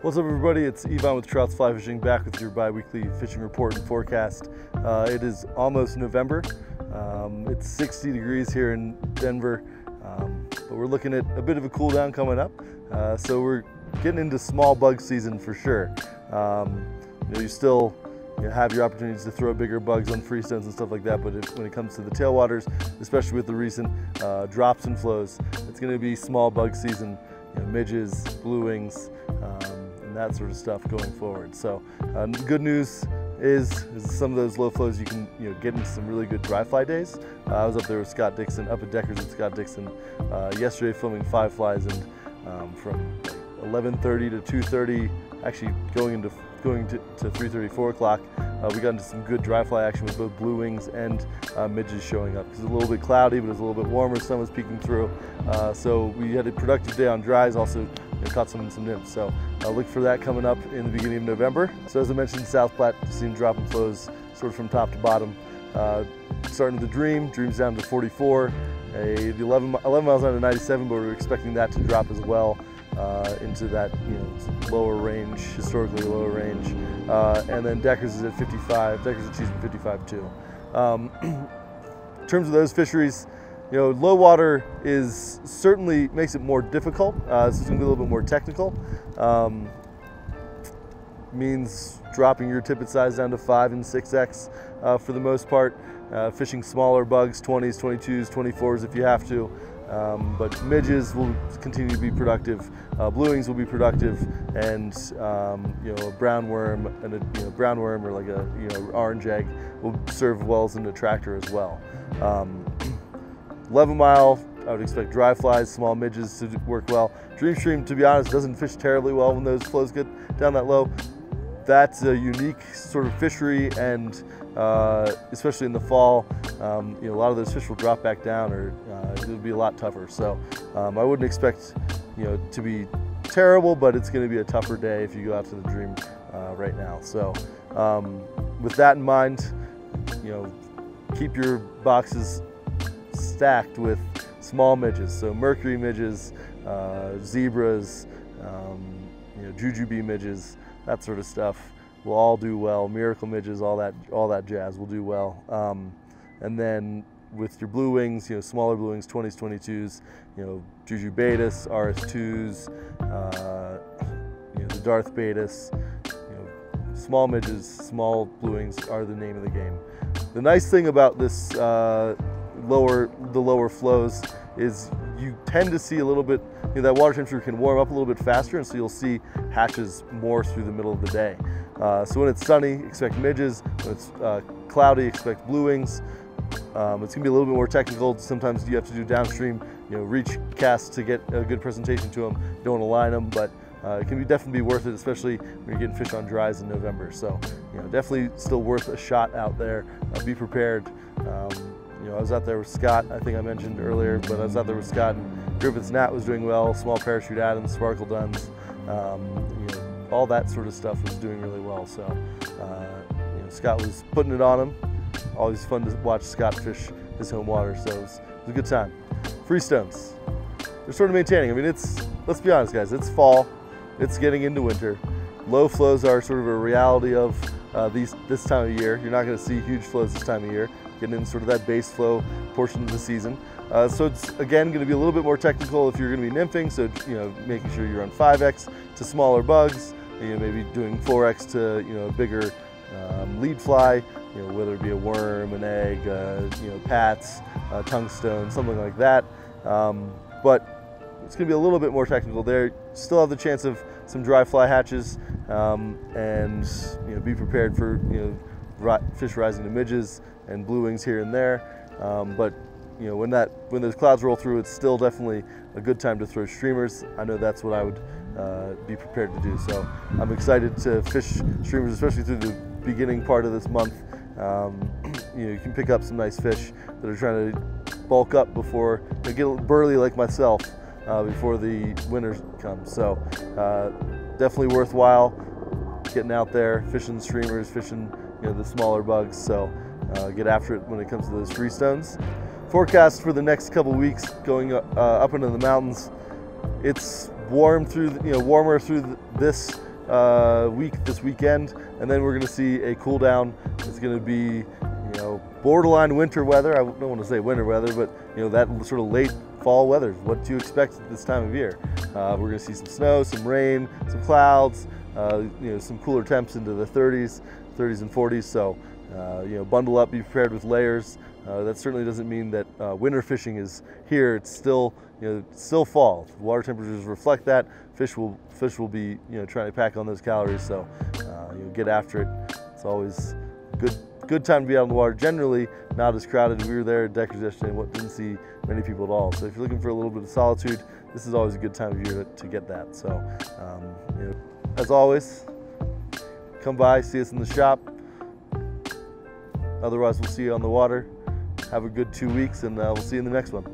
What's up, everybody? It's Ivan with Trouts Fly Fishing, back with your bi-weekly fishing report and forecast. It is almost November. It's 60 degrees here in Denver, but we're looking at a bit of a cool down coming up. So we're getting into small bug season for sure. You still have your opportunities to throw bigger bugs on freestones and stuff like that, but when it comes to the tailwaters, especially with the recent drops and flows, it's going to be small bug season. Midges, blue wings, and that sort of stuff going forward. So the good news is some of those low flows you can get into some really good dry fly days. I was up there with Scott Dixon, up at Deckers with Scott Dixon yesterday, filming 5 flies, and from 11:30 to 2:30, actually going to 3:30, 4 o'clock, we got into some good dry fly action with both blue wings and midges showing up. It was a little bit cloudy, but it was a little bit warmer, sun was peeking through. So we had a productive day on dries, also caught some nymphs. So look for that coming up in the beginning of November. So as I mentioned, South Platte, seeing drop and flows sort of from top to bottom. Starting with the Dream's down to 44, the 11 miles down to 97, but we're expecting that to drop as well. Into that lower range, historically lower range, and then Deckers is at 55. Deckers is choosing 55 too. In terms of those fisheries, low water certainly makes it more difficult. So it's going to be a little bit more technical. Means dropping your tippet size down to 5 and 6x for the most part. Fishing smaller bugs, 20s, 22s, 24s if you have to. But midges will continue to be productive, blue wings will be productive, and a brown worm and a brown worm or like a orange egg will serve well as an attractor as well. 11 mile, I would expect dry flies, small midges to work well. Dream Stream, to be honest, doesn't fish terribly well when those flows get down that low. That's a unique sort of fishery, and especially in the fall, a lot of those fish will drop back down, or it would be a lot tougher. So I wouldn't expect to be terrible, but it's going to be a tougher day if you go out to the Dream right now. So with that in mind, keep your boxes stacked with small midges. So mercury midges, zebras, jujube midges, that sort of stuff will all do well. Miracle midges, all that jazz will do well. And then with your blue wings, smaller blue wings, 20s, 22s, jujubetus, RS2s, the Darth Betis, small midges, small blue wings are the name of the game. The nice thing about this the lower flows is you tend to see a little bit, that water temperature can warm up a little bit faster, and so you'll see hatches more through the middle of the day. So when it's sunny, expect midges. When it's cloudy, expect blue wings. It's going to be a little bit more technical. Sometimes you have to do downstream, reach casts to get a good presentation to them. You don't want to line them, but it can definitely be worth it, especially when you're getting fish on dries in November. So definitely still worth a shot out there. Be prepared. I was out there with Scott, I think I mentioned earlier, but I was out there with Scott, and Griffith's Gnat was doing well, small parachute Adams, sparkle duns, all that sort of stuff was doing really well. So Scott was putting it on him. Always fun to watch Scott fish his home water, so it was a good time. Freestones, they're sort of maintaining. I mean, let's be honest, guys, it's fall, it's getting into winter. Low flows are sort of a reality of this time of year. You're not going to see huge flows this time of year, getting in sort of that base flow portion of the season. So it's again going to be a little bit more technical if you're going to be nymphing. So making sure you're on 5x to smaller bugs, maybe doing 4x to a bigger lead fly, whether it be a worm, an egg, pats, tungstone, something like that. But it's going to be a little bit more technical there. Still have the chance of some dry fly hatches, and be prepared for fish rising to midges and blue wings here and there. But when those clouds roll through, it's still definitely a good time to throw streamers. I know that's what I would be prepared to do. So I'm excited to fish streamers, especially through the beginning part of this month. You can pick up some nice fish that are trying to bulk up before they get a little burly like myself before the winter comes. So definitely worthwhile getting out there, fishing streamers, fishing the smaller bugs. So get after it when it comes to those freestones. Forecast for the next couple weeks going up into the mountains. It's warm through warmer through this week this weekend, and then we're going to see a cool down. It's going to be, borderline winter weather. I don't want to say winter weather, but that sort of late fall weather. What do you expect at this time of year? We're going to see some snow, some rain, some clouds, some cooler temps into the 30s and 40s. So, bundle up, be prepared with layers. That certainly doesn't mean that winter fishing is here. It's still, still fall. Water temperatures reflect that. Fish will be, trying to pack on those calories. So, get after it. It's always good time to be out on the water. Generally, not as crowded. We were there at Deckers yesterday and didn't see many people at all. So if you're looking for a little bit of solitude, this is always a good time of year to get that. So, as always, come by, see us in the shop. Otherwise, we'll see you on the water. Have a good 2 weeks, and we'll see you in the next one.